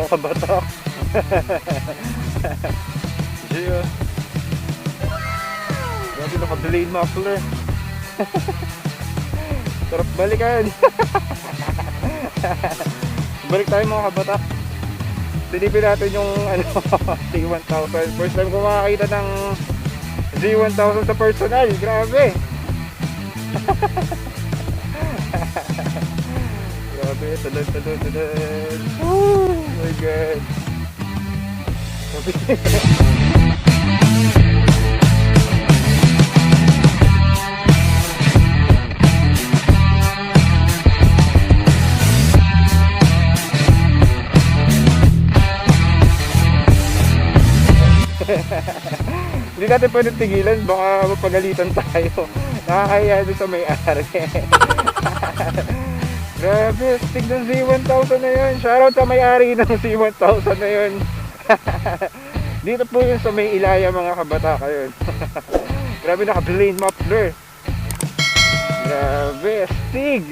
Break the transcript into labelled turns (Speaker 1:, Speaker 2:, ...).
Speaker 1: mga kabatak. Gio. Grabe, naka-blade muffler. Sarap balikan. Balik tayo mga kabatak. Silipin natin yung ano, Z1000. First time ko makakita ng Z1000 sa personal. Grabe. Grabe, talon. Oh my god. Grabe. Hindi natin pwedeng tigilan, baka mapagalitan tayo. Nakakaya doon sa may-ari. Grabe, stick ng Z1000 na yun. Shoutout sa may-ari ng Z1000 na yun. Dito po yun sa may Ilaya mga Kabatak yun. Grabe, naka-blade muffler. Grabe, astig.